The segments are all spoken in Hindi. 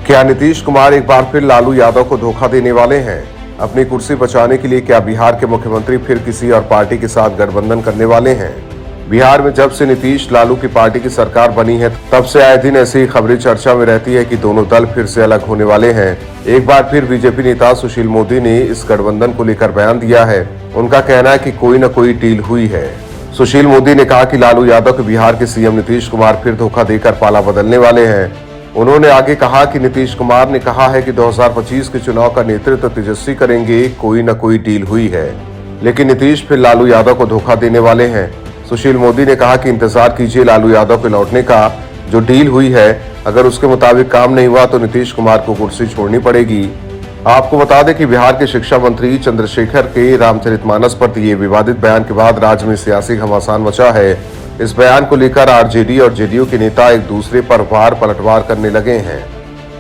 क्या नीतीश कुमार एक बार फिर लालू यादव को धोखा देने वाले हैं? अपनी कुर्सी बचाने के लिए क्या बिहार के मुख्यमंत्री फिर किसी और पार्टी के साथ गठबंधन करने वाले हैं? बिहार में जब से नीतीश लालू की पार्टी की सरकार बनी है, तब से आए दिन ऐसी खबरें चर्चा में रहती है कि दोनों दल फिर से अलग होने वाले हैं। एक बार फिर बीजेपी नेता सुशील मोदी ने इस गठबंधन को लेकर बयान दिया है। उनका कहना है कि कोई न कोई डील हुई है। सुशील मोदी ने कहा कि लालू यादव को बिहार के सीएम नीतीश कुमार फिर धोखा देकर पाला बदलने वाले हैं। उन्होंने आगे कहा कि नीतीश कुमार ने कहा है कि 2025 के चुनाव का नेतृत्व तेजस्वी करेंगे, कोई न कोई डील हुई है, लेकिन नीतीश फिर लालू यादव को धोखा देने वाले हैं। सुशील मोदी ने कहा कि इंतजार कीजिए लालू यादव के लौटने का। जो डील हुई है, अगर उसके मुताबिक काम नहीं हुआ तो नीतीश कुमार को कुर्सी छोड़नी पड़ेगी। आपको बता दें कि बिहार के शिक्षा मंत्री चंद्रशेखर के रामचरितमानस पर दिए विवादित बयान के बाद राज्य में सियासी घमासान मचा है। इस बयान को लेकर आरजेडी और जेडीयू के नेता एक दूसरे पर वार पलटवार करने लगे हैं।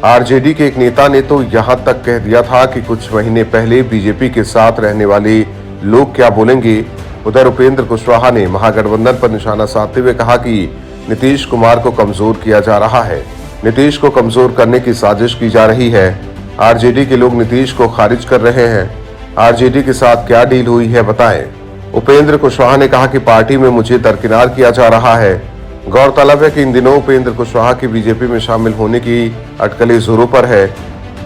आरजेडी के एक नेता ने तो यहां तक कह दिया था कि कुछ महीने पहले बीजेपी के साथ रहने वाले लोग क्या बोलेंगे। उधर उपेंद्र कुशवाहा ने महागठबंधन पर निशाना साधते हुए कहा कि नीतीश कुमार को कमजोर किया जा रहा है, नीतीश को कमजोर करने की साजिश की जा रही है। आरजेडी के लोग नीतीश को खारिज कर रहे हैं। आरजेडी के साथ क्या डील हुई है बताएं। उपेंद्र कुशवाहा ने कहा कि पार्टी में मुझे दरकिनार किया जा रहा है। गौरतलब है कि इन दिनों उपेंद्र कुशवाहा की बीजेपी में शामिल होने की अटकलें जोरों पर है।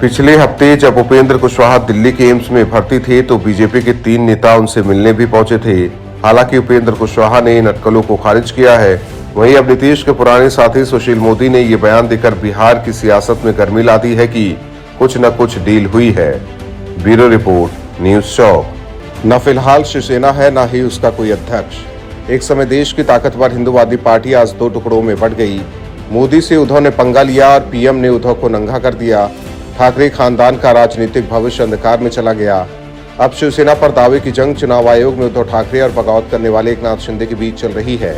पिछले हफ्ते जब उपेंद्र कुशवाहा दिल्ली के एम्स में भर्ती थे तो बीजेपी के 3 नेता उनसे मिलने भी पहुंचे थे। हालांकि उपेंद्र कुशवाहा ने इन अटकलों को खारिज किया है। वहीं अब नीतीश के पुराने साथी सुशील मोदी ने ये बयान देकर बिहार की सियासत में गर्मी ला दी है कि कुछ न कुछ डील हुई है। ब्यूरो रिपोर्ट, न्यूज चौक। न फिलहाल शिवसेना है, न ही उसका कोई अध्यक्ष। एक समय देश की ताकतवर हिंदूवादी पार्टी आज 2 टुकड़ों में बढ़ गई। मोदी से उद्धव ने पंगा लिया और पीएम ने उद्धव को नंगा कर दिया। ठाकरे खानदान का राजनीतिक भविष्य अंधकार में चला गया। अब शिवसेना पर दावे की जंग चुनाव आयोग में उद्धव ठाकरे और बगावत करने वाले एकनाथ शिंदे के बीच चल रही है।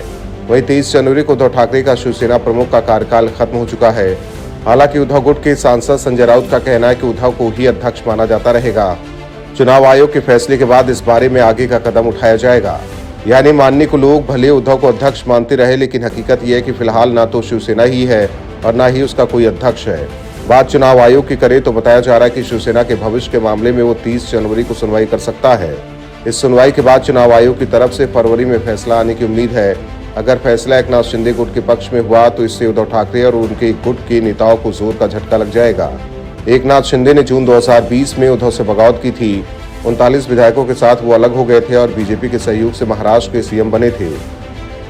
वहीं 23 जनवरी को उद्धव ठाकरे का शिवसेना प्रमुख का कार्यकाल खत्म हो चुका है। हालांकि उद्धव गुट के सांसद संजय राउत का कहना है कि उद्धव को ही अध्यक्ष माना जाता रहेगा। चुनाव आयोग के फैसले के बाद इस बारे में आगे का कदम उठाया जाएगा। यानी मानने को लोग भले उद्धव को अध्यक्ष मानते रहे, लेकिन हकीकत यह है कि फिलहाल ना तो शिवसेना ही है और ना ही उसका कोई अध्यक्ष है। बात चुनाव आयोग की करें तो बताया जा रहा है कि शिवसेना के भविष्य के मामले में वो 30 जनवरी को सुनवाई कर सकता है। इस सुनवाई के बाद चुनाव आयोग की तरफ से फरवरी में फैसला आने की उम्मीद है। अगर फैसला एकनाथ शिंदे गुट के पक्ष में हुआ तो इससे उद्धव ठाकरे और उनके गुट के नेताओं को जोर का झटका लग जाएगा। एकनाथ शिंदे ने जून 2020 में उद्धव से बगावत की थी। 39 विधायकों के साथ वो अलग हो गए थे और बीजेपी के सहयोग से महाराष्ट्र के सीएम बने थे।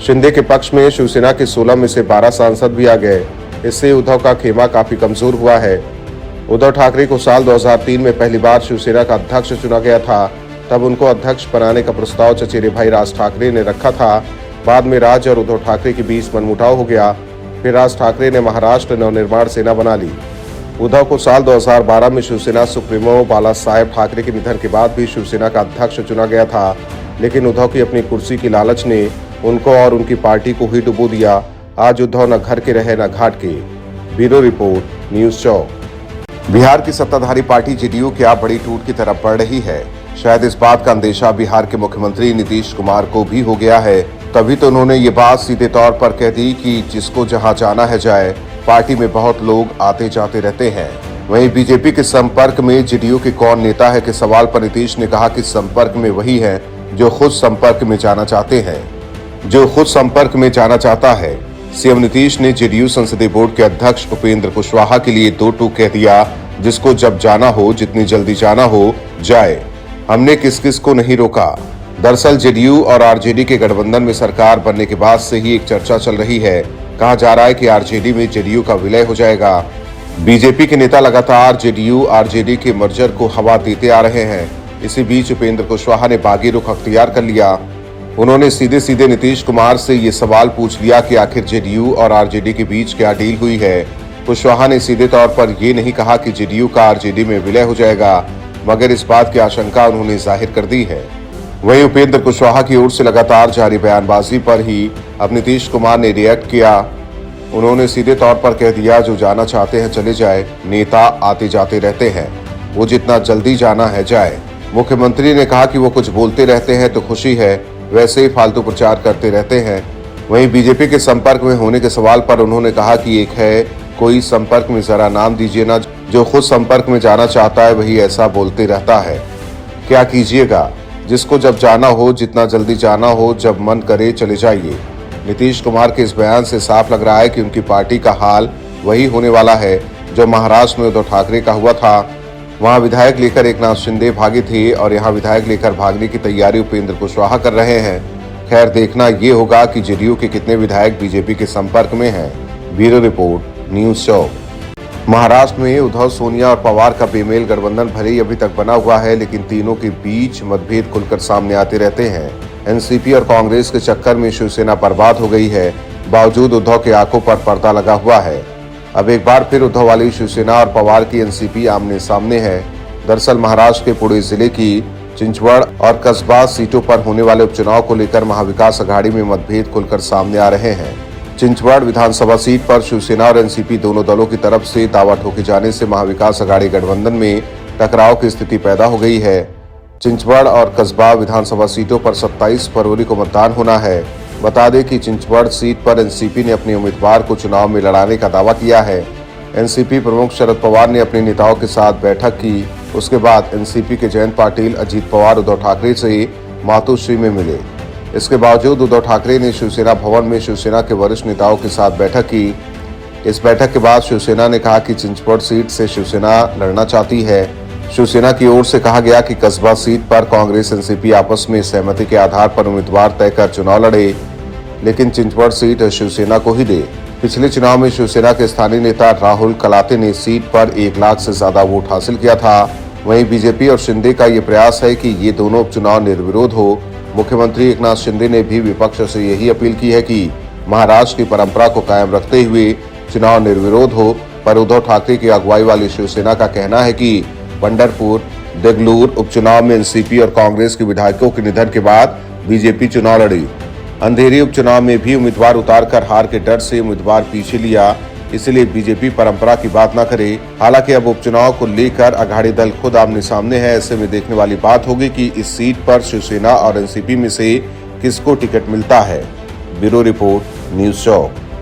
शिंदे के पक्ष में शिवसेना के 16 में से 12 सांसद भी आ गए। इससे उद्धव का खेमा काफी कमजोर हुआ है। उद्धव ठाकरे को साल 2003 में पहली बार शिवसेना का अध्यक्ष चुना गया था। तब उनको अध्यक्ष बनाने का प्रस्ताव चचेरे भाई राज ठाकरे ने रखा था। बाद में राज और उद्धव ठाकरे के बीच मनमुटाव हो गया। फिर राज ठाकरे ने महाराष्ट्र नवनिर्माण सेना बना ली। उद्धव को साल 2012 में शिवसेना सुप्रीमो बाला साहेब ठाकरे के निधन के बाद भी शिवसेना का अध्यक्ष चुना गया था, लेकिन उद्धव की अपनी कुर्सी की लालच ने उनको और उनकी पार्टी को ही डुबो दिया। आज उद्धव न घर के रहे न घाट के। ब्यूरो रिपोर्ट, न्यूज चौक। बिहार की सत्ताधारी पार्टी जेडीयू क्या बड़ी टूट की तरफ बढ़ रही है? शायद इस बात का अंदेशा बिहार के मुख्यमंत्री नीतीश कुमार को भी हो गया है। तभी तो उन्होंने ये बात सीधे तौर पर कह दी कि जिसको जहां जाना है जाए। पार्टी में बहुत लोग आते जाते रहते हैं। वहीं बीजेपी के संपर्क में जेडीयू के कौन नेता है के सवाल पर नीतीश ने कहा कि संपर्क में वही है जो खुद संपर्क में जाना चाहते हैं, जो खुद संपर्क में जाना चाहता है। सीएम नीतीश ने जेडीयू संसदीय बोर्ड के अध्यक्ष उपेंद्र कुशवाहा के लिए 2 टूक कह दिया, जिसको जब जाना हो, जितनी जल्दी जाना हो जाए। हमने किस किस को नहीं रोका। दरअसल जेडीयू और आरजेडी के गठबंधन में सरकार बनने के बाद से ही एक चर्चा चल रही है। कहा जा रहा है कि आरजेडी में जेडीयू का विलय हो जाएगा। बीजेपी के नेता लगातार जेडीयू आरजेडी के मर्जर को हवा देते आ रहे हैं। इसी बीच उपेंद्र कुशवाहा ने बागी रुख अख्तियार कर लिया। उन्होंने सीधे सीधे नीतीश कुमार से ये सवाल पूछ लिया कि आखिर जेडीयू और आरजेडी के बीच क्या डील हुई है। कुशवाहा ने सीधे तौर पर ये नहीं कहा कि जेडीयू का आरजेडी में विलय हो जाएगा, मगर इस बात की आशंका उन्होंने जाहिर कर दी है। वहीं उपेंद्र कुशवाहा की ओर से लगातार जारी बयानबाजी पर ही अब नीतीश कुमार ने रिएक्ट किया। उन्होंने सीधे तौर पर कह दिया, जो जाना चाहते हैं चले जाए, नेता आते जाते रहते हैं, वो जितना जल्दी जाना है जाए। मुख्यमंत्री ने कहा कि वो कुछ बोलते रहते हैं तो खुशी है, वैसे ही फालतू प्रचार करते रहते हैं। वहीं बीजेपी के संपर्क में होने के सवाल पर उन्होंने कहा कि एक है कोई संपर्क में जरा नाम दीजिए ना। जो खुद संपर्क में जाना चाहता है वही ऐसा बोलते रहता है। क्या कीजिएगा, जिसको जब जाना हो, जितना जल्दी जाना हो, जब मन करे चले जाइए। नीतीश कुमार के इस बयान से साफ लग रहा है कि उनकी पार्टी का हाल वही होने वाला है जो महाराष्ट्र में उद्धव ठाकरे का हुआ था। वहां विधायक लेकर एकनाथ शिंदे भागे थे और यहां विधायक लेकर भागने की तैयारी उपेंद्र कुशवाहा कर रहे हैं। खैर, देखना ये होगा कि जेडीयू के कितने विधायक बीजेपी के संपर्क में हैं। ब्यूरो रिपोर्ट, न्यूज़ चौक। महाराष्ट्र में उद्धव, सोनिया और पवार का बेमेल गठबंधन भले ही अभी तक बना हुआ है, लेकिन तीनों के बीच मतभेद खुलकर सामने आते रहते हैं। एनसीपी और कांग्रेस के चक्कर में शिवसेना बर्बाद हो गई है। बावजूद उद्धव के आंखों पर पर्दा लगा हुआ है। अब एक बार फिर उद्धव वाली शिवसेना और पवार की एनसीपी आमने सामने है। दरअसल महाराष्ट्र के पुणे जिले की चिंचवड़ और कस्बा सीटों पर होने वाले उपचुनाव को लेकर महाविकास अघाड़ी में मतभेद खुलकर सामने आ रहे हैं। चिंचवड़ विधानसभा सीट पर शिवसेना और एनसीपी दोनों दलों की तरफ से दावा ठोके जाने से महाविकास अघाड़ी गठबंधन में टकराव की स्थिति पैदा हो गई है। चिंचवड़ और कस्बा विधानसभा सीटों पर 27 फरवरी को मतदान होना है। बता दें कि चिंचवड़ सीट पर एनसीपी ने अपने उम्मीदवार को चुनाव में लड़ाने का दावा किया है। एनसीपी प्रमुख शरद पवार ने अपने नेताओं के साथ बैठक की। उसके बाद एनसीपी के जयंत पाटिल, अजीत पवार उद्धव ठाकरे से मातोश्री में मिले। इसके बावजूद उद्धव ठाकरे ने शिवसेना भवन में शिवसेना के वरिष्ठ नेताओं के साथ बैठक की। इस बैठक के बाद शिवसेना ने कहा कि चिंचवड़ सीट से शिवसेना लड़ना चाहती है। शिवसेना की ओर से कहा गया कि कस्बा सीट पर कांग्रेस एनसीपी आपस में सहमति के आधार पर उम्मीदवार तय कर चुनाव लड़े, लेकिन चिंचवड़ सीट शिवसेना को ही दे। पिछले चुनाव में शिवसेना के स्थानीय नेता राहुल कलाते ने सीट पर 1 लाख से ज्यादा वोट हासिल किया था। वहीं बीजेपी और शिंदे का ये प्रयास है कि ये दोनों उपचुनाव निर्विरोध हो। मुख्यमंत्री एकनाथ शिंदे ने भी विपक्ष से यही अपील की है कि महाराष्ट्र की परंपरा को कायम रखते हुए चुनाव निर्विरोध हो। पर उद्धव ठाकरे की अगुवाई वाली शिवसेना का कहना है कि पंढरपुर, देगलूर उपचुनाव में एनसीपी और कांग्रेस के विधायकों के निधन के बाद बीजेपी चुनाव लड़ी। अंधेरी उपचुनाव में भी उम्मीदवार उतारकर हार के डर से उम्मीदवार पीछे लिया, इसलिए बीजेपी परंपरा की बात न करे। हालांकि अब उपचुनाव को लेकर अघाड़ी दल खुद आमने सामने है। ऐसे में देखने वाली बात होगी कि इस सीट पर शिवसेना और एनसीपी में से किसको टिकट मिलता है। ब्यूरो रिपोर्ट, न्यूज़ चौक।